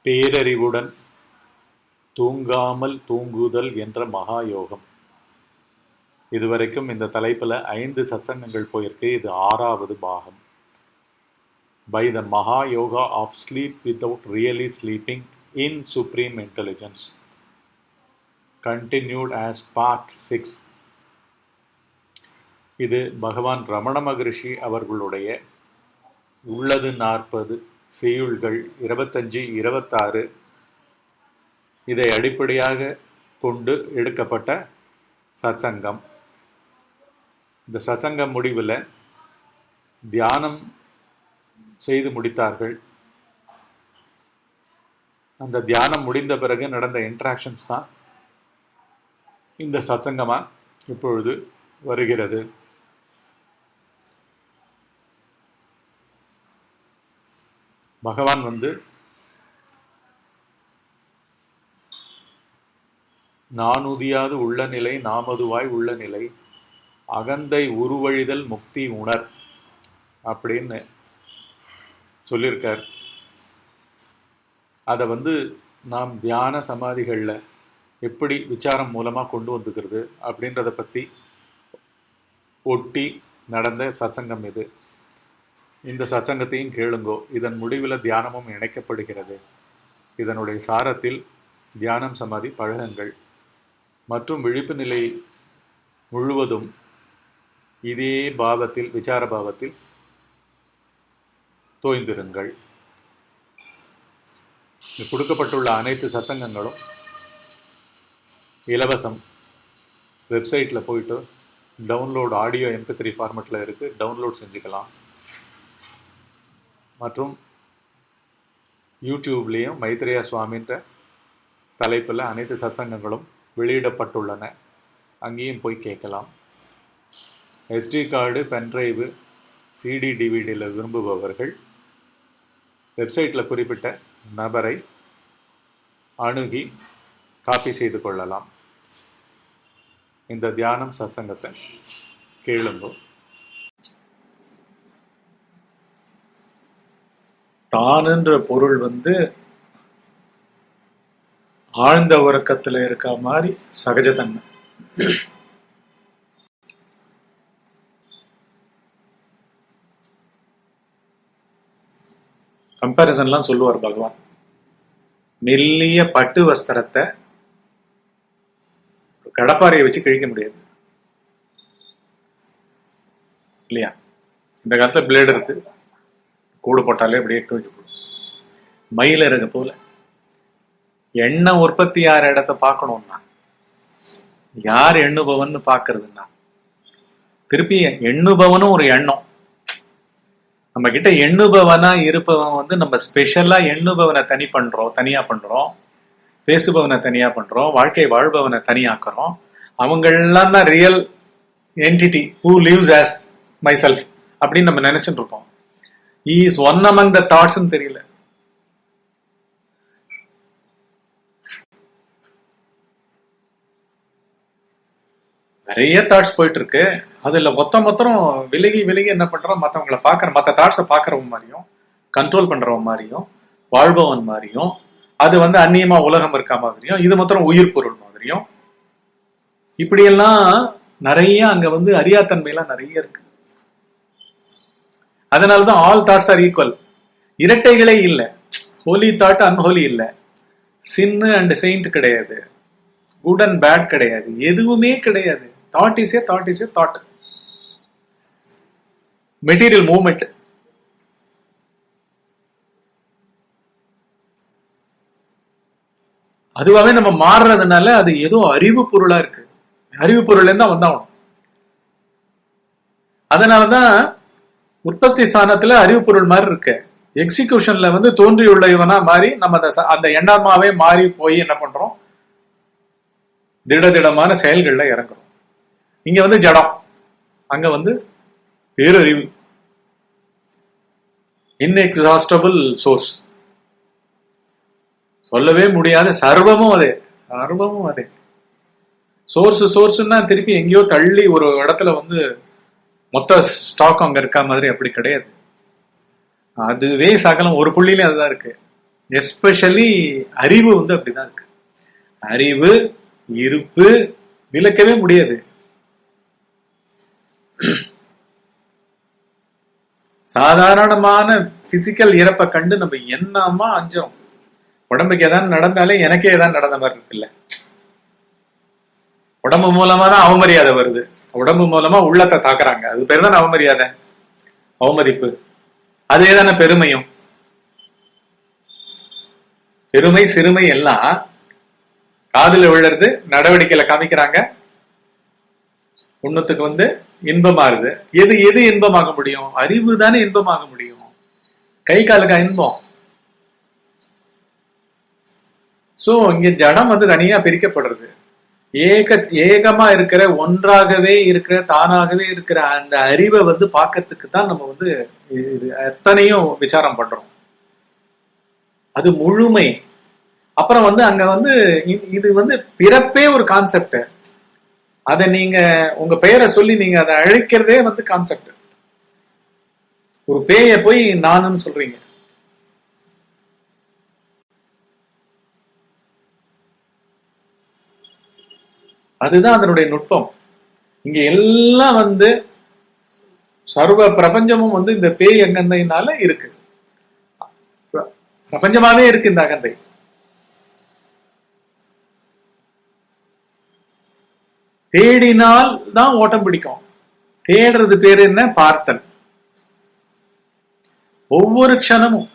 பேரறிவுடன் தூங்காமல் தூங்குதல் என்ற மகா யோகம். இதுவரைக்கும் இந்த தலைப்பில் 5 சத்சங்கங்கள் போயிருக்கு. இது 6வது பாகம். By the Maha Yoga of sleep without really sleeping in supreme intelligence, continued as part 6. இது பகவான் ரமண மகரிஷி அவர்களுடைய உள்ளது 40 செய்யுள்கள் 25, 26 இதை அடிப்படையாக கொண்டு எடுக்கப்பட்ட சத்சங்கம். இந்த சத்சங்கம் முடிவில் தியானம் செய்து முடித்தார்கள். அந்த தியானம் முடிந்த பிறகு நடந்த இன்ட்ராக்ஷன்ஸ் தான் இந்த சத்சங்கமாக இப்பொழுது வருகிறது. பகவான் நானுதியாது உள்ள நிலை நாமதுவாய் உள்ள நிலை அகந்தை உருவழிதல் முக்தி உணர் அப்படின்னு சொல்லியிருக்கார். அதை நாம் தியான சமாதிகளில் எப்படி விசாரம் மூலமாக கொண்டு வந்துக்கிறது அப்படின்றத பற்றி ஒட்டி நடந்த சத்சங்கம் இது. இந்த சத்சங்கத்தையும் கேளுங்கோ. இதன் முடிவில் தியானமும் இணைக்கப்படுகிறது. இதனுடைய சாரத்தில் தியானம், சமாதி, பழகங்கள் மற்றும் விழிப்பு நிலை முழுவதும் இதே பாவத்தில், விசார பாவத்தில் தோய்ந்திருங்கள். கொடுக்கப்பட்டுள்ள அனைத்து சத்சங்கங்களும் இலவசம். வெப்சைட்டில் போயிட்டு டவுன்லோட், ஆடியோ MP3 ஃபார்மேட்டில் இருக்குது, டவுன்லோட் செஞ்சுக்கலாம். மற்றும் யூடியூப்லேயும் மைத்ரேயா சுவாமின்ற தலைப்பில் அனைத்து சத்சங்கங்களும் வெளியிடப்பட்டுள்ளன. அங்கேயும் போய் கேட்கலாம். SD கார்டு, பென்ட்ரைவு, CD, DVDயில் விரும்புபவர்கள் வெப்சைட்டில் குறிப்பிட்ட நபரை அணுகி காப்பி செய்து கொள்ளலாம். இந்த தியானம் சத்சங்கத்தை கேளுங்கோ. தானுன்ற பொருள் ஆழ்ந்த உறக்கத்தில் இருக்க மாதிரி சகஜத்தன்மை. கம்பேரிசன்லாம் சொல்லுவார் பகவான். மெல்லிய பட்டு வஸ்திரத்தை கடப்பாறையை வச்சு கிழிக்க முடியாது இல்லையா? இந்த காலத்துல பிளேடு இருக்கு, கூடு போட்டாலே அப்படியே தூக்கி போடும். மயில இருக்க போல எண்ணெய் உற்பத்தி யார் இடத்த பார்க்கணும்னா, யார் எண்ணுபவன் பார்க்கறதுன்னா, திருப்பி எண்ணுபவனும் ஒரு எண்ணம். நம்ம கிட்ட எண்ணுபவனா இருப்பவன் நம்ம ஸ்பெஷலா எண்ணுபவனை தனியா பண்றோம், பேசுபவனை தனியா பண்றோம், வாழ்க்கை வாழ்பவனை தனியாக்குறோம். அவங்கெல்லாம் தான் real entity who lives as myself அப்படின்னு நம்ம நினைச்சுட்டு இருக்கோம். He is one among the thoughts ன்னு தெரியல. நிறைய தாட்ஸ் போயிட்டு இருக்கு. அதுல மொத்தம் விலகி என்ன பண்றோம், மற்றவங்களை மற்ற தாட்ஸை பாக்குறவன் மாதிரியும், கண்ட்ரோல் பண்றவன் மாதிரியும், வாழ்பவன் மாதிரியும், அது அந்நியமா உலகம் இருக்கா மாதிரியும், இது மொத்தம் உயிர் பொருள் மாதிரியும், இப்படியெல்லாம் நிறைய அங்க அறியாத்தன்மையெல்லாம் நிறைய இருக்கு. அதனாலதான் ஆல் தாட்ஸ் ஆர் ஈக்குவல். இரட்டைகளே இல்லை. ஹோலி தாட், அன்ஹோலி இல்லை. சின் அண்ட் செயின்ட் கிடையாது. குட் அண்ட் பேட் கிடையாது. எதுவுமே கிடையாது. Thought is a thought. Material movement. அதுவாவே நம்ம மாறுறதுனால அது ஏதோ அறிவு பொருளா இருக்கு. அறிவு பொருள் தான் வந்தாகணும். அதனாலதான் உற்பத்தி ஸ்தானத்துல அறிவு பொருள் மாதிரி இருக்கு. எக்ஸிகியூஷன்ல தோன்றியுள்ள இவனா மாறி நம்ம அந்த எண்ணமாவே மாறி போய் என்ன பண்றோம், திடமான செயல்கள்ல இறங்குறோம். இங்க ஜடம், அங்க பேரறிவு, இன்எக்ஸாஸ்டபிள் சோர்ஸ், சொல்லவே முடியாத சர்வமும் அதே. சோர்ஸ்னா திருப்பி எங்கேயோ தள்ளி ஒரு இடத்துல மொத்த ஸ்டாக் அங்க இருக்க மாதிரி அப்படி கிடையாது. அதுவே சகலம் ஒரு புள்ளியிலே அதுதான் இருக்கு. எஸ்பெஷலி அறிவு அப்படிதான் இருக்கு. அறிவு இருப்பு விளக்கவே முடியாது. சாதாரணமான பிசிக்கல் இறப்பை கண்டு நம்ம என்னமா அஞ்சோம். உடம்புக்கு ஏதாவது நடந்தாலே எனக்கே ஏதாவது நடந்த மாதிரி இருக்குல்ல. உடம்பு மூலமா தான் அவமரியாதை வருது. உடம்பு மூலமா உள்ளத்தை தாக்குறாங்க. அது பேர் தானே அவமரியாதை, அவமதிப்பு. அதே தானே பெருமையும். பெருமை சிறுமை எல்லாம் காதுல விழுறது, நடவடிக்கையில காமிக்கிறாங்க. உன்னத்துக்கு இன்பமாறுது. எது எது இன்பமாக முடியும்? அறிவு தானே இன்பமாக முடியும். கை காலுக்கா இன்பம்? சோ இங்க ஜடம் தனியா பிரிக்கப்படுறது. ஏகமா இருக்கிற, ஒன்றாகவே இருக்கிற, தானாகவே இருக்கிற அந்த அறிவை பார்க்கறதுக்கு தான் நம்ம எத்தனையும் விசாரம் பண்றோம். அது முழுமை. அப்புறம் அங்க இது பிறப்பே ஒரு கான்செப்ட். அதை நீங்க உங்க பெயரை சொல்லி நீங்க அதை அழைக்கிறதே கான்செப்ட். ஒரு பேய போய் நானுன்னு சொல்றீங்க. அதுதான் அதனுடைய நுட்பம். இங்க எல்லாம் சர்வ பிரபஞ்சமும் இந்த பேய் அகந்தையினால இருக்கு. பிரபஞ்சமாவே இருக்கு இந்த அகந்தை. தேடினால் தான் ஓட்டம் பிடிக்கும். தேடுறது பேரு என்ன? பார்த்தல். ஒவ்வொரு க்ஷணமும்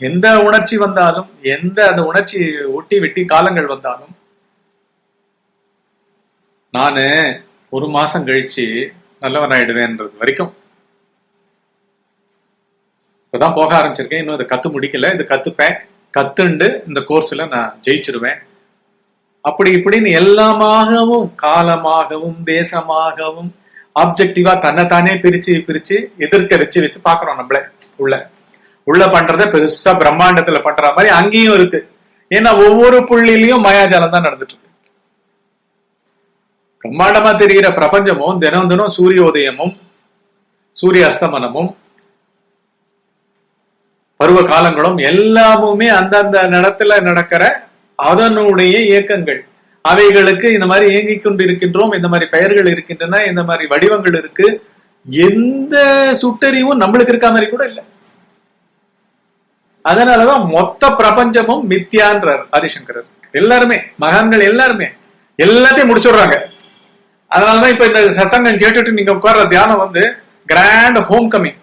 எந்த உணர்ச்சி வந்தாலும், எந்த அந்த உணர்ச்சி ஒட்டி வெட்டி காலங்கள் வந்தாலும், நானு ஒரு மாசம் கழிச்சு நல்லவன் ஆயிடுவேன்றது வரைக்கும் இப்பதான் போக ஆரம்பிச்சிருக்கேன். இன்னும் இதை கத்து முடிக்கல. இது கத்துப்பேன். கத்துண்டு இந்த கோர்ஸ்ல நான் ஜெயிச்சிருவேன். அப்படி இப்படின்னு எல்லாமாகவும், காலமாகவும், தேசமாகவும், ஆப்ஜெக்டிவா தன்னைத்தானே பிரிச்சு பிரிச்சு எதிர்க்க வச்சு பாக்குறோம். நம்மள உள்ள பண்றத பெருசா பிரம்மாண்டத்துல பண்ற மாதிரி அங்கேயும் இருக்கு. ஏன்னா ஒவ்வொரு புள்ளிலையும் மாயாஜாலம் தான் நடந்துட்டு இருக்கு. பிரம்மாண்டமா தெரிகிற பிரபஞ்சமும் தினம் தினம் சூரியோதயமும் சூரிய அஸ்தமனமும் பருவ காலங்களும் எல்லாமுமே அந்தந்த இடத்துல நடக்கிற அதனுடைய இயக்கங்கள். அவைகளுக்கு இந்த மாதிரி இயங்கிக் கொண்டு இருக்கின்றோம். இந்த மாதிரி பெயர்கள் இருக்கின்றன, இந்த மாதிரி வடிவங்கள் இருக்கு. எந்த சுட்டறிவும் நம்மளுக்கு இருக்க மாதிரி கூட இல்லை. அதனாலதான் மொத்த பிரபஞ்சமும் மித்யான்றார் ஆதிசங்கரர். எல்லாருமே மகான்கள் எல்லாருமே எல்லாத்தையும் முடிச்சுடுறாங்க. அதனாலதான் இப்ப இந்த சத்சங்கம் கேட்டுட்டு நீங்க உட்கார்ற தியானம் கிராண்ட் ஹோம் கமிங்.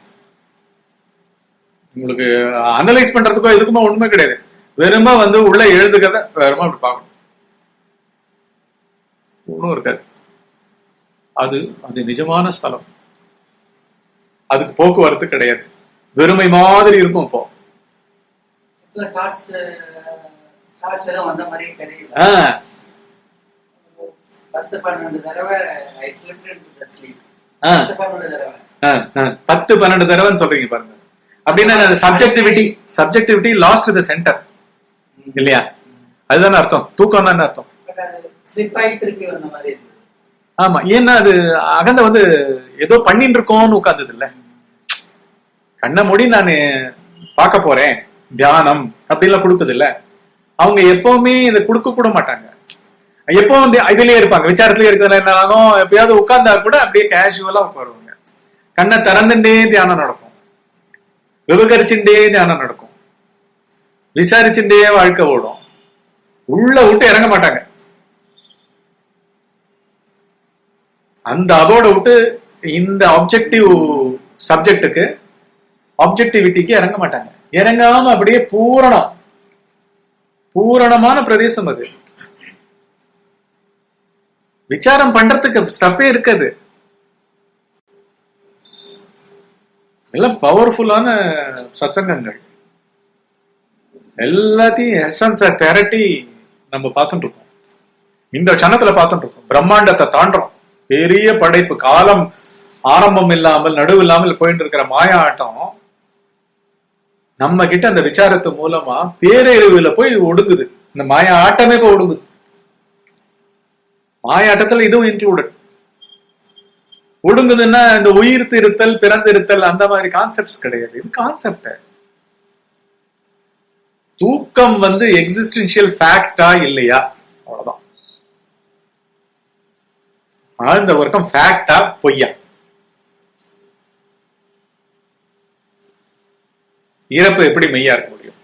உங்களுக்கு அனலைஸ் பண்றதுக்கோ எதுக்குமா உண்மை கிடையாது. வெறுமா உள்ள எழுதுக்கதை வெறுமா அப்படி பார்க்கணும். ஒன்றும் இருக்காது. அது நிஜமான ஸ்தலம். அதுக்கு போக்குவரத்து கிடையாது. வெறுமை மாதிரி இருக்கும். இப்போ பத்து 12 தடவை சொல்றீங்க பாருங்க. அப்படின்னா சப்ஜெக்டிவிட்டி லாஸ்ட் தி சென்டர் இல்லையா? அதுதானே அர்த்தம். தூக்கம் தானே அர்த்தம். ஆமா. ஏன்னா அது அகந்த ஏதோ பண்ணிட்டு இருக்கோம்னு உட்கார்ந்தது இல்ல. கண்ண மூடி நான் பார்க்க போறேன் தியானம் அப்படின்லாம் கொடுக்குது இல்ல. அவங்க எப்பவுமே இதை கொடுக்க கூட மாட்டாங்க. எப்போ இதுலயே இருப்பாங்க, விசாரத்திலேயே இருக்கிறதுல என்ன ஆகும், எப்பயாவது உட்கார்ந்தா கூட அப்படியே கேஷுவலா உட்காருவாங்க. கண்ணை திறந்துட்டே தியானம் நடக்கும், விவகரிச்சுட்டே தியானம் நடக்கும், விசாரிச்சுட்டே வாழ்க்கை ஓடும். உள்ள விட்டு இறங்க மாட்டாங்க. அந்த அதோட விட்டு இந்த ஆப்ஜெக்டிவ் சப்ஜெக்டுக்கு ஆப்ஜெக்டிவிட்டிக்கு இறங்க மாட்டாங்க. இறங்காம அப்படியே பூரணமான பிரதேசம் அது. விசாரம் பண்றதுக்கு ஸ்டஃபே இருக்காது. எல்லாம் பவர்ஃபுல்லான சத்சங்கங்கள். எல்லாத்தையும் எசன்ஸை திரட்டி நம்ம பார்த்துட்டு இருக்கோம். இந்த க்ஷணத்துல பார்த்துட்டு இருக்கோம். பிரம்மாண்டத்தை தாண்டோம். பெரிய படைப்பு, காலம் ஆரம்பம் இல்லாமல் நடுவு இல்லாமல் போயிட்டு இருக்கிற மாயா ஆட்டம் நம்ம கிட்ட அந்த விசாரத்து மூலமா பேரறிவுல போய் ஒடுங்குது. இந்த மாயா ஆட்டமே போய் ஒடுங்குது. மாயாட்டத்துல இதுவும் இன்க்ளூடட். ஒடுங்குதுன்னா இந்த உயிர்த்து இருத்தல், பிறந்து இருத்தல் அந்த மாதிரி கான்செப்ட்ஸ் கிடையாது. இது கான்செப்ட். தூக்கம் எக்ஸிஸ்டென்ஷியல் ஃபேக்டா இல்லையா, அவ்வளவுதான். ஆழ்ந்த உறக்கம் ஃபேக்டா பொய்யா? இறப்பு எப்படி மெய்யா இருக்க முடியும்?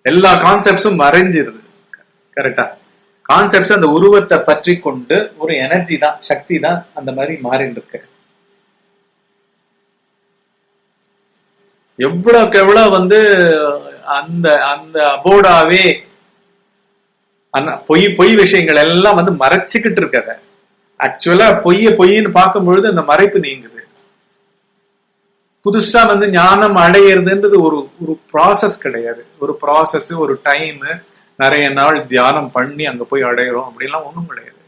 எல்லா கான்செப்ட்ஸும் மறைஞ்சிருது. கரெக்டா? கான்செப்ட்ஸ் அந்த உருவத்தை பற்றி கொண்டு ஒரு எனர்ஜி தான், சக்தி தான் அந்த மாதிரி மாறின்னு இருக்கு. எவ்வளவுக்கு எவ்வளவு அந்த அந்த அபோடாவே பொய் பொய் விஷயங்கள் எல்லாம் மறைச்சுக்கிட்டு இருக்கத. ஆக்சுவலா பொய்ன்னு பார்க்கும் பொழுது அந்த மறைப்பு நீங்குது. புதுசா ஞானம் அடையிறதுன்றது ஒரு ஒரு ப்ராசஸ் கிடையாது. ஒரு ப்ராசஸ், ஒரு டைம், நிறைய நாள் தியானம் பண்ணி அங்க போய் அடையிறோம் அப்படின்லாம் ஒண்ணும் கிடையாது.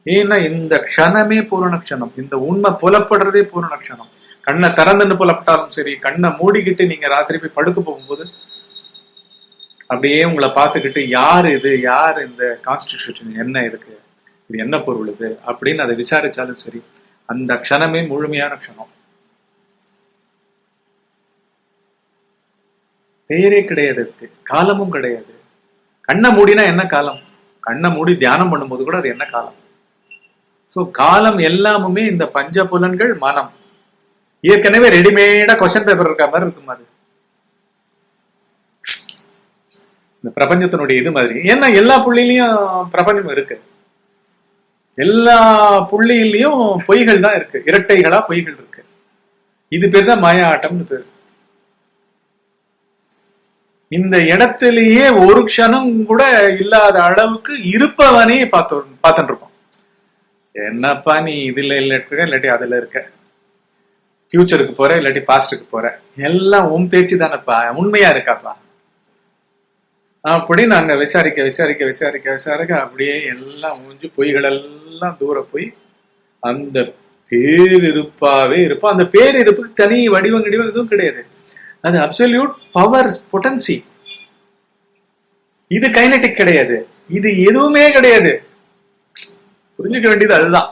ஏன்னா இந்த க்ஷணமே பூரண க்ஷணம். இந்த உண்மை புலப்படுறதே பூரண க்ஷணம். கண்ணை திறந்துன்னு புலப்பட்டாலும் சரி, கண்ணை மூடிக்கிட்டு நீங்க ராத்திரி போய் படுக்க போகும்போது அப்படியே உங்களை பார்த்துக்கிட்டு யாரு இது, யார் இந்த கான்ஸ்டிடியூஷன், என்ன இருக்கு, இது என்ன பொருள் இது அப்படின்னு அதை விசாரிச்சாலும் சரி, அந்த க்ஷணமே முழுமையான க்ஷணம். பெயரே கிடையாது, காலமும் கிடையாது. கண்ணை மூடினா என்ன காலம்? கண்ணை மூடி தியானம் பண்ணும்போது கூட அது என்ன காலம்? சோ காலம் எல்லாமுமே இந்த பஞ்ச புலன்கள், மனம். ஏற்கனவே ரெடிமேடா கொஸ்டின் பேப்பர் இருக்க மாதிரி இருக்கு மாதிரி இந்த பிரபஞ்சத்தினுடைய இது மாதிரி. ஏன்னா எல்லா புள்ளிலையும் பிரபஞ்சம் இருக்கு, எல்லா புள்ளியிலையும் பொய்கள் தான் இருக்கு, இரட்டைகளா பொய்கள் இருக்கு. இது பேர் தான் மாயா ஆட்டம்னு பேரு. இந்த இடத்திலேயே ஒரு க்ஷணம் கூட இல்லாத அளவுக்கு இருப்பவனே பார்த்துட்டு இருக்கோம். என்னப்பா நீ இதுல இருக்க, இல்லாட்டி அதுல இருக்க, ஃபியூச்சருக்கு போற இல்லாட்டி பாஸ்டுக்கு போற, எல்லாம் உன் பேச்சு தானப்பா, உண்மையா இருக்காப்பா அப்படி நாங்க விசாரிக்க விசாரிக்க விசாரிக்க விசாரிக்க அப்படியே எல்லாம் முடிஞ்சு பொய்கள் எல்லாம் தூர போய் அந்த பேரிருப்பாவே இருப்போம். அந்த பேரிருப்புக்கு தனி வடிவம் எதுவும் கிடையாது. அது அப்சல்யூட் பவர், பொட்டன்சி. இது கைனடிக் கிடையாது, இது எதுவுமே கிடையாது. புரிஞ்சுக்க வேண்டியது அதுதான்.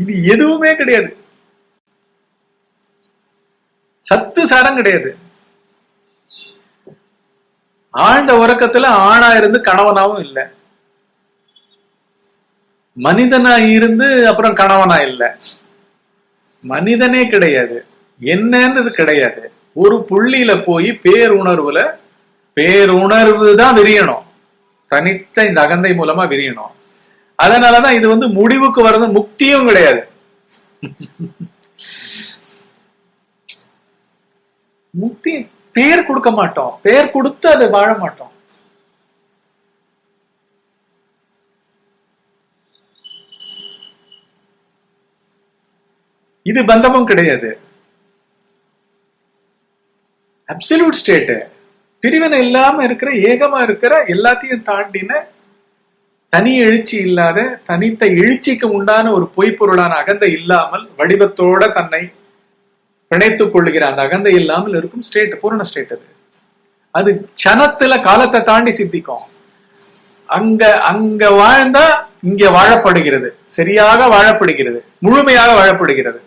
இது எதுவுமே கிடையாது, சத்து சாரம் கிடையாது. ஆழ்ந்த உறக்கத்துல ஆணா இருந்து கணவனாவும் இல்ல, மனிதனா இருந்து அப்புறம் கணவனா இல்ல, மனிதனே கிடையாது, என்னன்னு கிடையாது. ஒரு புள்ளியில போய் பேருணர்வு தான் விரியணும், தனித்த இந்த அகந்தை மூலமா விரியணும். அதனாலதான் இது முடிவுக்கு வர்றது முக்தியும் கிடையாது. முக்தி பேர் கொடுக்க மாட்டோம், பேர் கொடுத்து அதை வாழ மாட்டோம். இது பந்தமும் கிடையாது, அப்சல்யூட் ஸ்டேட். பிரிவினை இல்லாம இருக்கிற, ஏகமா இருக்கிற, எல்லாத்தையும் தாண்டின, தனி எழுச்சி இல்லாத, தனித்த எழுச்சிக்கு உண்டான ஒரு பொய்ப்பொருளான அகந்தை இல்லாமல் வடிவத்தோட தன்னை பிணைத்துக் கொள்ளுகிற அந்த அகந்தை இல்லாமல் இருக்கும் ஸ்டேட் பூரண ஸ்டேட். அது க்ஷணத்துல காலத்தை தாண்டி சித்திக்கும். அங்க வாழ்ந்தா இங்க வாழப்படுகிறது, சரியாக வாழப்படுகிறது, முழுமையாக வாழப்படுகிறது.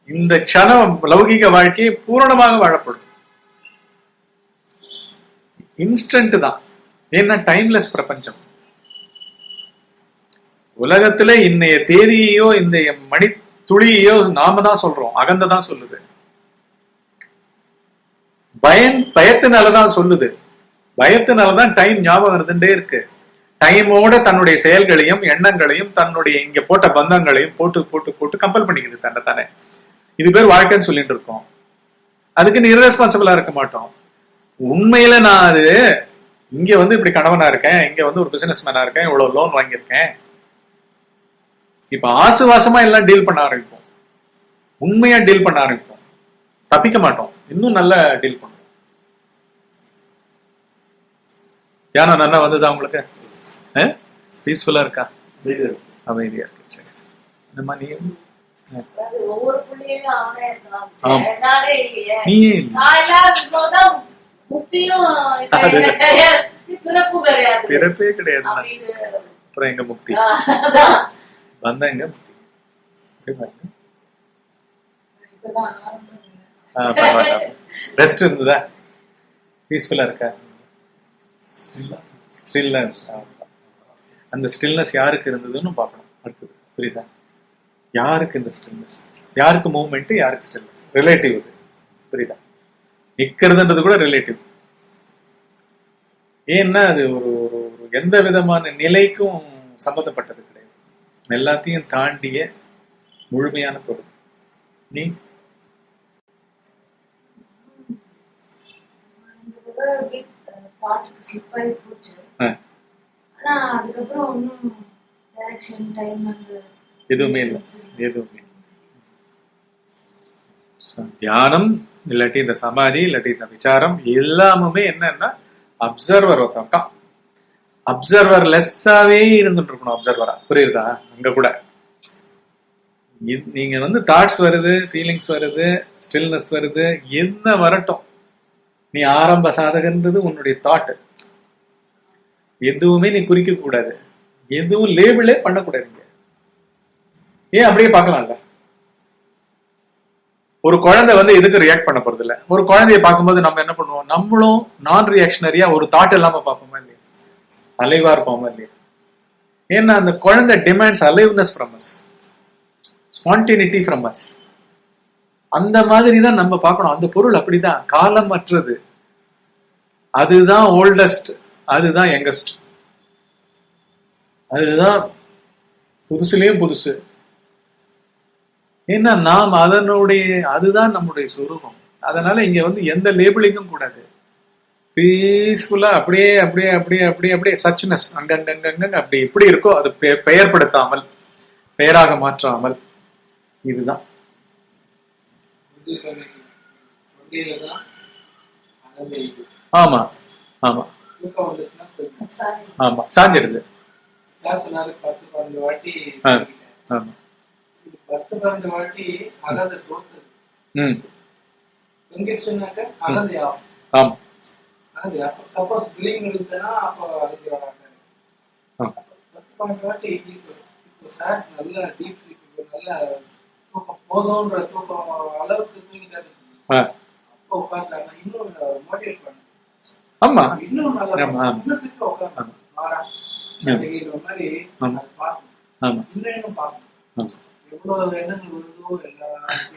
இந்த க்ஷணம் லௌகிக வாழ்க்கையை பூரணமாக வாழப்படும். இன்ஸ்டன்ட் தான், ஏன்னா டைம்லெஸ் பிரபஞ்சம். உலகத்துல இன்னைய தேதியையோ இந்த மணி துளியையோ நாம தான் சொல்றோம், அகந்த தான் சொல்லுது. பயத்தினாலதான் சொல்லுது, பயத்தினாலதான் டைம் ஞாபகம் இருந்துட்டே இருக்கு. டைமோட தன்னுடைய செயல்களையும் எண்ணங்களையும் தன்னுடைய இங்க போட்ட பந்தங்களையும் போட்டு போட்டு போட்டு கம்பல் பண்ணிக்குது தன்னை தானே. இது பேர் வாழ்க்கைன்னு சொல்லிட்டு இருக்கோம். அதுக்கு இர்ரெஸ்பான்சிபிளா இருக்க மாட்டோம். உண்மையில நான் அது இங்க இப்படி கணவனா இருக்கேன், இங்க ஒரு பிசினஸ் மேனா இருக்கேன், இவ்வளவு லோன் வாங்கியிருக்கேன், இப்ப ஆசுவாசமா எல்லாம் டீல் பண்ண ஆரம்பிப்போம், உண்மையா டீல் பண்ண ஆரம்பிப்போம், தப்பிக்க மாட்டோம், இன்னும் நல்லா டீல் பண்ணுவோம். தியானம் நல்லா வந்ததா உங்களுக்கு? பீஸ்ஃபுல்லா இருக்கா? அமைதியா இருக்கு. சரி சரி. இந்த மாதிரி பிறப்பே கிடையாது, அப்புறம் எங்க முக்தி வந்தா எங்க முக்தி? பரவாயில்ல. ரெஸ்ட் இருந்ததா? பீஸ்ஃபுல்லா இருக்கா? ஸ்டில்லா இருக்கா? அந்த ஸ்டில்னஸ் யாருக்கு இருந்ததுன்னு பார்க்கணும் அடுத்தது. புரியுதா? யாருக்கு இந்த ஸ்டில்னஸ், யாருக்கு மூவ்மெண்ட், யாருக்கு ஸ்டில்னஸ்? ரிலேட்டிவ். புரியுதா? நிக்கிறதுன்றது கூட ரிலேட்டிவ். ஏன்னா அது ஒரு ஒரு எந்த விதமான நிலைக்கும் சம்பந்தப்பட்டது கிடையாது. எல்லாத்தையும் தாண்டிய முழுமையான பொருள். நீ எதுவுமே இல்லை, எதுவுமே. தியானம் இல்லாட்டி இந்த சமாதி இல்லாட்டி இந்த விசாரம் எல்லாமே என்னன்னா அப்சர்வர் ஒருத்தவங்க அப்சர்வர் லெஸ்ஸாவே இருந்துட்டு இருக்கணும். அப்சர்வரா. புரியுதா? அங்க கூட நீங்க வந்து தாட்ஸ் வருது, ஃபீலிங்ஸ் வருது, ஸ்டில்னஸ் வருது, என்ன வரட்டும், நீ ஆரம்ப சாதகன்றது உன்னுடைய தாட். எதுவுமே நீ குறிக்க கூடாது, எதுவும் லேபிளே பண்ணக்கூடாது. ஏன் அப்படியே பார்க்கலாம்ல. ஒரு குழந்தை வந்து எதுக்கு ரியாக்ட் பண்ண போறது இல்ல. ஒரு குழந்தைய பார்க்கும்போது நம்ம என்ன பண்ணுவோம், நம்மளும் நான் ரியாக்ஷனரியா ஒரு தாட் இல்லாம பார்ப்போமா இல்லையா? அலைவா இருப்போமா இல்லையா? ஏன்னா அந்த குழந்தை demands aliveness from us, spontaneity from us. அந்த மாதிரி தான் நம்ம பார்க்கணும். அந்த பொருள் அப்படிதான், காலமற்றது. அதுதான் ஓல்டஸ்ட், அதுதான் யங்கஸ்ட், அதுதான் புதுசுலயும் புதுசு. ஏன்னா நாம் அதனுடைய, அதுதான் நம்முடைய சுரூபம். அதனால இங்க வந்து எந்த லேபிளிங்கும் கூடாது. பீஸ்ஃபுல்லா அப்படியே அப்படியே அப்படியே அப்படியே அப்படியே சச்னஸ் அங்கங்க அப்படி எப்படி இருக்கோ அது பெயர்படுத்தாமல், பெயராக மாற்றாமல். இதுதான் ஆமா ஆமா ஆமா சாஞ்சிடுது. ஆமா 10-12 வாட்டி அகதை தோத்துது. தொங்கிடுச்சுனாக்க அகதை ஆகும். ஆமா அகதை அப்போ சப்போஸ் பில்லிங் இருந்துச்சுன்னா அப்போ அகதை ஆகாது. 10-12 வாட்டி இப்போ சார் நல்ல டீப் ஸ்லீப், நல்ல தூக்கம் போதும்ன்ற தூக்கம் அளவுக்கு தூங்கிட்டாரு. அப்போ உட்காந்துட்டாங்க இன்னும் மோட்டிவேட் பண்ணு. ஆமா இன்னும் நல்லா இன்னத்துக்கு உட்காந்து மாறா அப்படிங்கிற மாதிரி அது பார்க்கணும். இன்னும் பார்க்கணும்.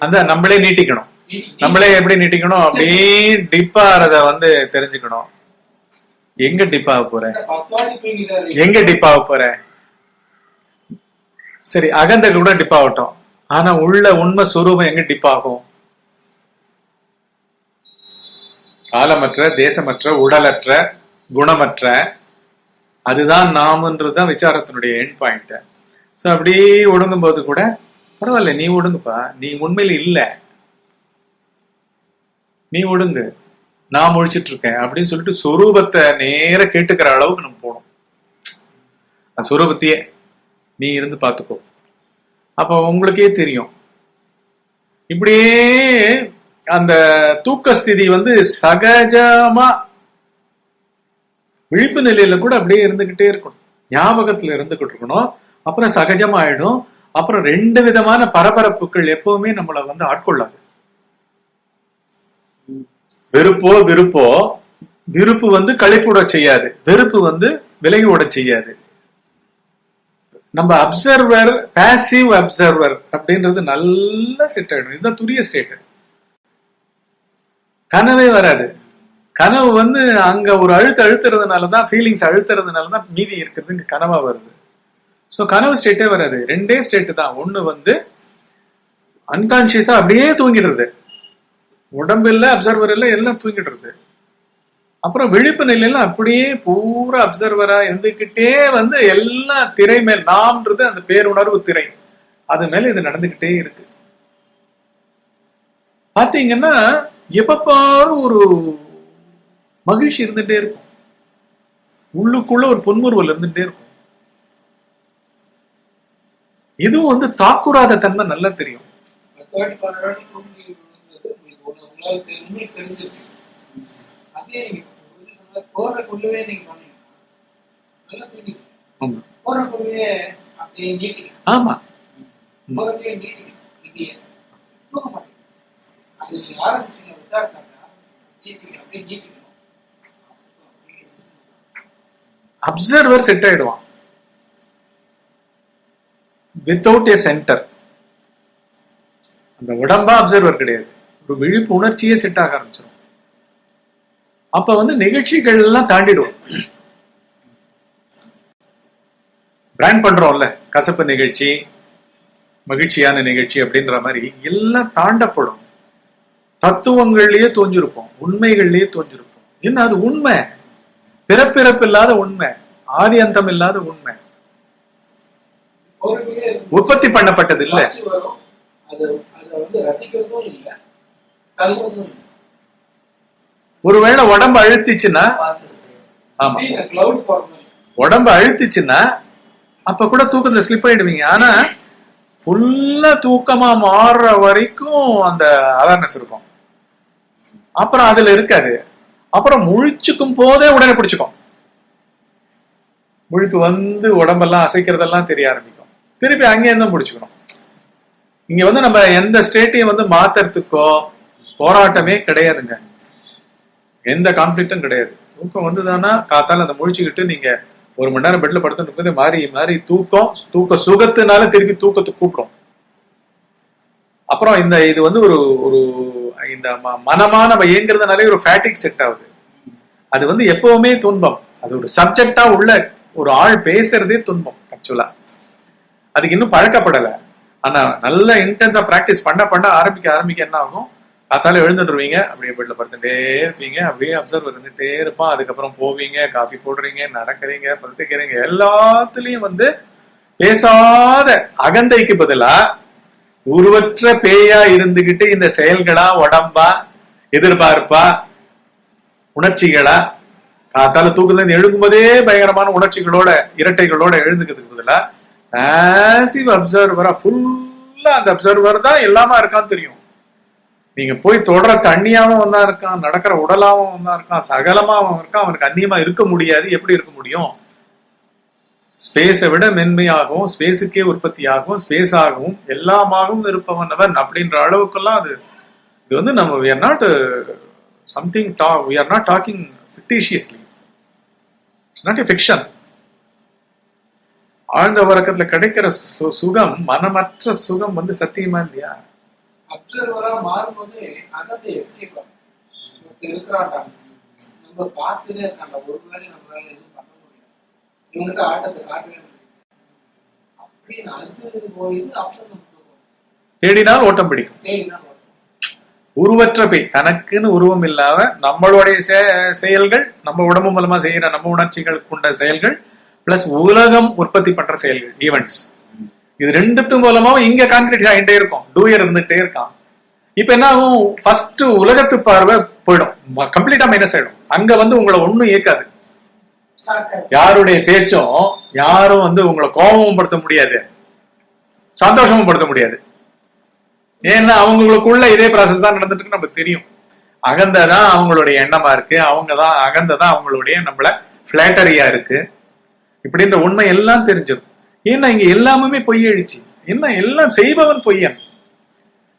அதான் நம்மளே நீட்டிக்கணும். நம்மளே எப்படி நீட்டிக்கணும், அப்படியே டிப்பா அத வந்து தெரிஞ்சுக்கணும். எங்க டிப் ஆக போற, எங்க டிப் ஆக போற? சரி, அகந்த கூட டிப் ஆகட்டும், ஆனா உள்ள உண்மை சுரூபம் எங்க டிப் ஆகும்? காலமற்ற, தேசமற்ற, உடலற்ற, குணமற்ற, அதுதான் நாமன்றதுதான் விசாரத்தினுடைய எண்ட் பாயிண்ட். ஸோ அப்படியே ஒடுங்கும் போது கூட பரவாயில்ல, நீ ஒடுங்குப்பா, நீ உண்மையில இல்ல, நீ ஒடுங்கு, நான் முழிச்சிட்டு இருக்கேன் அப்படின்னு சொல்லிட்டு சொரூபத்தை நேர கேட்டுக்கிற அளவுக்கு நம்ம போகணும். அந்த சொரூபத்தையே நீ இருந்து பார்த்துக்கோ. அப்ப உங்களுக்கே தெரியும். இப்படியே அந்த தூக்க ஸ்திதி வந்து சகஜமா விழிப்பு நிலையில கூட அப்படியே இருந்துகிட்டே இருக்கணும், ஞாபகத்துல இருந்துகிட்டு இருக்கணும். அப்புறம் சகஜமா ஆயிடும். அப்புறம் 2 விதமான பரபரப்புகள் எப்பவுமே நம்மள வந்து ஆட்கொள்ளாது. வெறுப்போ விருப்போ, விருப்பு வந்து களைப்புட செய்யாது, வெறுப்பு வந்து விலகி ஓட செய்யாது. நம்ம அப்சர்வர், பாசிவ் அப்சர்வர் அப்படின்றது நல்லா செட் ஆயிடும். இதுதான் துரிய ஸ்டேட். கனவே வராது. கனவு வந்து அங்க ஒரு அழுத்துறதுனாலதான், ஃபீலிங்ஸ் அழுத்துறதுனாலதான் மீதி இருக்கிறது இங்க கனவா வருது. சோ கனவு ஸ்டேட்டே வராது. 2 ஸ்டேட் தான். ஒண்ணு வந்து அன்கான்சியஸா அப்படியே தூங்கிடுறது, உடம்பு இல்ல, அப்சர்வர் இல்ல, எல்லாம் தூங்கிடுறது. அப்புறம் விழிப்பு நிலையில அப்படியே பூரா அப்சர்வரா இருந்துகிட்டே வந்து எல்லா திரை மேல், நாம்ன்றது அந்த பேருணர்வு திரை, அது மேல இது நடந்துகிட்டே இருக்கு. பாத்தீங்கன்னா எப்பப்பாரு ஒரு மகிழ்ச்சி இருந்துட்டே இருக்கும், உள்ளுக்குள்ள ஒரு புன்முறுவல் இருந்துட்டே இருக்கும். இதுவும் வந்து தாக்குறாத தன்மை நல்லா தெரியும். ஆமா அது நீங்க ஆரம்பிச்சீங்க விட்டாட்டாங்க அப்படியே நீட்டிக்கணும். அப்சர்வர் செட் ஆயிடுவான் வித்தவுட் ஏ சென்டர். அந்த உடம்பா அப்சர்வர் கிடையாது, ஒரு விழிப்பு உணர்ச்சியே செட் ஆக ஆரம்பிச்சிடும். அப்ப வந்து நிகழ்ச்சிகள் எல்லாம் தாண்டிடுவோம். பிராண்ட் பண்றோம்ல, கசப்பு நிகழ்ச்சி, மகிழ்ச்சியான நிகழ்ச்சி அப்படின்ற மாதிரி எல்லாம் தாண்டப்படும். தத்துவங்கள்லயே தோஞ்சிருப்போம், உண்மைகள்லயே தோஞ்சிருப்போம். என்ன அது உண்மை, பிறப்பிறப்பு இல்லாத உண்மை, ஆதி அந்தம் இல்லாத உண்மை, உற்பத்தி பண்ணப்பட்டது இல்ல. ஒருவேளை உடம்பு அழுத்திச்சுன்னா, ஆமா உடம்பு அழுத்திச்சுன்னா அப்ப கூட தூக்கத்துல ஸ்லிப் ஆயிடுவீங்க. ஆனா ஃபுல்லா தூக்கமா மாறுற வரைக்கும் அந்த அவேர்னஸ் இருக்கும். அப்புறம் அதுல இருக்காது. அப்புறம் முழிச்சுக்கும் போதே உடனே பிடிச்சுக்கும். முழிப்பு வந்து உடம்பெல்லாம் அசைக்கிறதெல்லாம் தெரிய ஆரம்பிக்கும். திருப்பி அங்கே இருந்தும் பிடிச்சுக்கணும். இங்க வந்து நம்ம எந்த ஸ்டேட்டையும் வந்து மாத்துறதுக்கோ போராட்டமே கிடையாதுங்க. எந்த கான்ஃபிளிக்டும் கிடையாது. தூக்கம் வந்துதானா காத்தால அந்த முழிச்சுக்கிட்டு நீங்க 1 மணி நேரம் பெட்ல படுத்து மாறி மாறி தூக்க சுகத்தினால திருப்பி தூக்கத்தை கூப்பிடும். அப்புறம் இது வந்து ஒரு இந்த மனமா நம்ம இயங்குறதுனாலே ஒரு ஃபேட்டிக் செட் ஆகுது. அது வந்து எப்பவுமே துன்பம். அது ஒரு சப்ஜெக்டா உள்ள ஒரு ஆள் பேசுறதே துன்பம் ஆக்சுவலா. அதுக்கு இன்னும் பழக்கப்படலை. ஆனா நல்ல இன்டென்ஸா பிராக்டிஸ் பண்ண ஆரம்பிக்க என்ன ஆகும், காத்தால எழுந்துருவீங்க, அப்படியே பெட்ல படுத்துட்டே இருப்பீங்க, அப்படியே அப்சர்வர் இருந்துட்டே இருப்பான். அதுக்கப்புறம் போவீங்க, காஃபி போடுறீங்க, நடக்கிறீங்க, படுத்துக்கிறீங்க, எல்லாத்துலயும் வந்து பேசாத அகந்தைக்கு பதிலா உருவற்ற பேயா இருந்துகிட்டு இந்த செயல்களா, உடம்பா, எதிர்பார்ப்பா, உணர்ச்சிகளா, காத்தால தூக்கத்துல இருந்து எழுதும் போதே பயங்கரமான உணர்ச்சிகளோட இரட்டைகளோட எழுந்துக்கிறதுக்கு பதிலா பாசிவ் அப்சர்வரா ஃபுல்லா அந்த அப்சர்வர் தான் எல்லாமா இருக்கான்னு தெரியும். நீங்க போய் தொடர தண்ணியாவும் வந்தா இருக்கான், நடக்கிற உடலாவும் வந்தா இருக்கான், சகலமாவும் இருக்கான். அவனுக்கு அந்நியமா இருக்க முடியாது. எப்படி இருக்க முடியும்? ஸ்பேஸை விட மென்மையாகவும், ஸ்பேஸுக்கே உற்பத்தியாகவும், ஸ்பேஸ் ஆகவும் எல்லாமாகவும் இருப்பவன் அவன் அப்படின்ற அளவுக்கெல்லாம் இது வந்து நம்ம we are not something we are not talking fictitiously. It's not a fiction. ஆழ்ந்த உறக்கத்துல கிடைக்கிற சுகம், மனமற்ற சுகம் வந்து சத்தியமா இல்லையா? அப்சர்வரா மாறும்போது அகத்தை எஸ்கேப் இருக்கிறான்டா, நம்ம பார்த்துட்டே இருக்காங்க, ஒரு வேலை நம்மளால எதுவும் பண்ண முடியாது, இவன்கிட்ட ஆட்டத்தை காட்டவே முடியும் அப்படின்னு அது போயிட்டு அப்புறம் தேடினால் ஓட்டம் பிடிக்கும். உருவற்ற பேய், தனக்குன்னு உருவம் இல்லாம நம்மளுடைய செயல்கள், நம்ம உடம்பு மூலமா செய்யற நம்ம உணர்ச்சிகள் கொண்ட செயல்கள் பிளஸ் உலகம் உற்பத்தி பண்ற செயல்கள், ஈவெண்ட்ஸ், இது ரெண்டுத்து மூலமாவும் இங்க கான்கிரீட் ஆகிட்டே இருக்கும். டூயர் இருந்துட்டே இருக்கான். இப்ப என்ன ஆகும், ஃபர்ஸ்ட் உலகத்து பார்வை போயிடும், கம்ப்ளீட்டா மைனஸ் ஆயிடும். அங்க வந்து உங்களை ஒண்ணும் இயக்காது. யாருடைய பேச்சும் யாரும் வந்து உங்களை கோபமும் படுத்த முடியாது, சந்தோஷமும் படுத்த முடியாது. ஏன்னா அவங்களுக்குள்ள இதே ப்ராசஸ் தான் நடந்துட்டு இருக்கு, நமக்கு தெரியும். அகந்ததான் அவங்களுடைய எண்ணமா இருக்கு, அகந்ததான் அவங்களுடைய நம்மள பிளாட்டரியா இருக்கு, இப்படின்ற உண்மை எல்லாம் தெரிஞ்சிடும். ஏன்னா இங்க எல்லாமே பொய்யழிச்சு, என்ன எல்லாம் செய்பவன் பொய்யன்.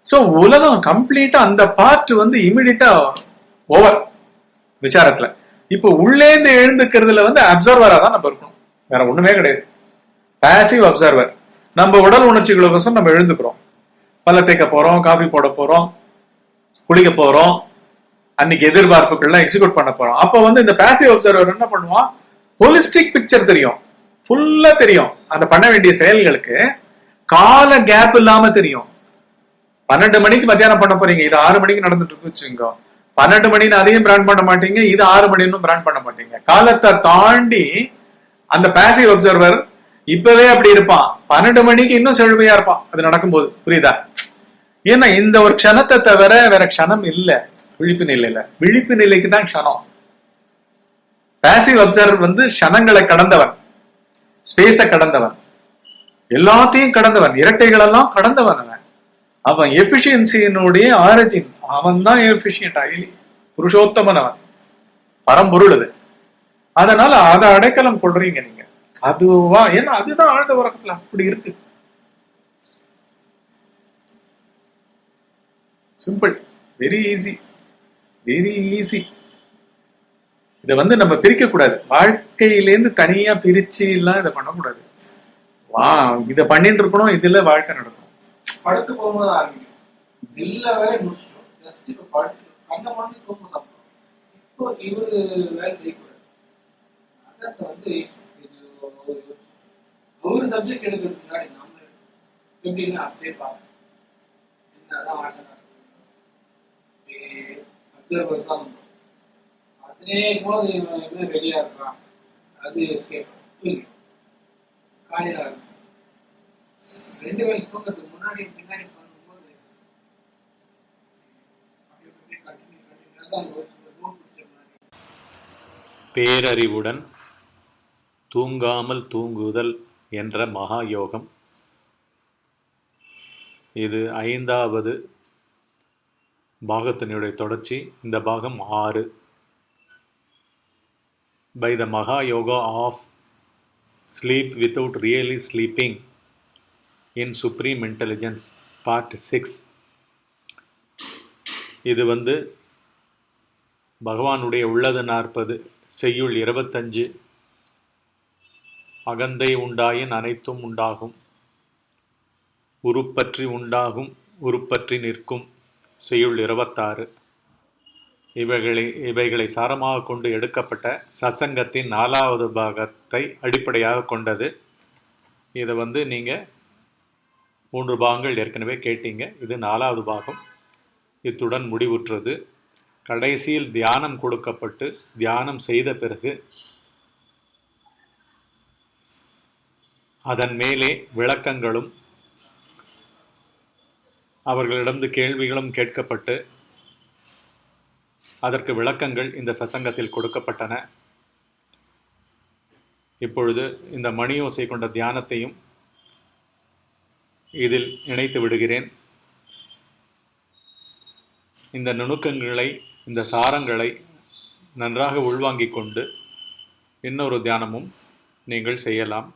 சோ உலகம் கம்ப்ளீட்டா அந்த பார்ட் வந்து இமிடியட்டா ஓவர் விசாரத்துல. இப்போ உள்ளேந்து எழுந்துக்கிறதுல வந்து அப்சர்வரா தான் நம்ம இருக்கணும், வேற ஒண்ணுமே கிடையாது. Passive observer. நம்ம உடல் உணர்ச்சிகளுக்கோசம் நம்ம எழுந்துக்கிறோம், பல்ல தேய்க்க போறோம், காஃபி போட போறோம், குளிக்க போறோம், அன்னைக்கு எதிர்பார்ப்புகள்லாம் எக்ஸிக்யூட் பண்ண போறோம். அப்ப வந்து இந்த பாசிவ் அப்சர்வர் என்ன பண்ணுவான், ஹோலிஸ்டிக் பிக்சர் தெரியும், ஃபுல்லா தெரியும். அந்த பண்ண வேண்டிய செயல்களுக்கு கால கேப் இல்லாம தெரியும். 12 மணிக்கு மத்தியானம் பண்ண போறீங்க, இது 6 மணிக்கு நடந்துட்டு இருக்கு வச்சுங்க. 12 மணின்னு அதையும் பிராண்ட் பண்ண மாட்டீங்க, இது 6 மணின்னு பிராண்ட் பண்ண மாட்டீங்க. காலத்தை தாண்டி அந்த பாசிவ் அப்சர்வர் இப்பவே அப்படி இருப்பான், 12 மணிக்கு இன்னும் செழுமையா இருப்பான் அது நடக்கும்போது. புரியுதா? ஏன்னா இந்த ஒரு க்ஷணத்தை தவிர வேற க்ஷணம் இல்ல விழிப்பு நிலையில. விழிப்பு நிலைக்கு தான் க்ஷணம். பாசிவ் அப்சர்வர் வந்து க்ஷணங்களை கடந்தவன், ஸ்பேஸ கடந்தவன், எல்லாத்தையும் கடந்தவன், இரட்டைகள் எல்லாம் கடந்தவன். அவன் எஃபிஷியன்சியினுடைய ஆரிஜின், அவன் தான் எஃபிஷியன்ட், புருஷோத்தமன், அவன் பரம்பொருள். அது அதனால அதை அடைக்கலம் கொள்றீங்க நீங்க. அதுவா? ஏன்னா அதுதான் ஆழ்ந்த உறக்கத்துல அப்படி இருக்கு. Simple. Very easy, very easy. இதை வந்து நம்ம பிரிக்க கூடாது, வாழ்க்கையிலேருந்து தனியா பிரிச்சு எல்லாம் இதை பண்ணக்கூடாது. இதை பண்ணிட்டு இருக்கணும், இதுல வாழ்க்கை நடக்கும். படுத்து போகும்போது ஆரம்பிக்கும், எல்லா வேலையும் முடிச்சிடும், ஜஸ்ட் இப்ப படுத்து கண்ணை பண்ணி தூங்குதான். இப்போ இவரு வேலை செய்யக்கூடாது. அதத்தை வந்து ஒரு சப்ஜெக்ட் எடுக்கிறதுக்கு முன்னாடி நாம எப்படின்னா அப்படியே பார்ப்போம், என்னதான் வாழ்க்கை அப்சர்வர் தான் வந்தோம். அதே போது இவன் என்ன ரெடியா இருக்கான், அது காலையில இருக்கும். 2 வேலை தூக்கத்துக்கு முன்னாடி பின்னாடி பண்ணும்போது பேரறிவுடன் தூங்காமல் தூங்குதல் என்ற மகா யோகம். இது 5வது பாகத்தினுடைய தொடர்ச்சி. இந்த பாகம் 6. By the Maha Yoga of sleep without really sleeping in supreme intelligence part 6. இது வந்து பகவானுடைய உள்ளது 40 செய்யுள் 25. அகந்தை உண்டாயின் அனைத்தும் உண்டாகும், உருப்பற்றி உண்டாகும் உருப்பற்றி நிற்கும் செய்யுள் 26. இவைகளை சாரமாக கொண்டு எடுக்கப்பட்ட சத்சங்கத்தின் 4வது பாகத்தை அடிப்படையாக கொண்டது. இதை வந்து நீங்கள் 3 பாகங்கள் ஏற்கனவே கேட்டீங்க. இது 4வது பாகம். இத்துடன் முடிவுற்றது. கடைசியில் தியானம் கொடுக்கப்பட்டு தியானம் செய்த பிறகு அதன் மேலே விளக்கங்களும் அவர்களிடம் கேள்விகளும் கேட்கப்பட்டு அதற்கு விளக்கங்கள் இந்த சத்சங்கத்தில் கொடுக்கப்பட்டன. இப்பொழுது இந்த மணியோசை கொண்ட தியானத்தையும் இதில் இணைத்து விடுகிறேன். இந்த நுணுக்கங்களை, இந்த சாரங்களை நன்றாக உள்வாங்கிக் கொண்டு இன்னொரு தியானமும் நீங்கள் செய்யலாம்.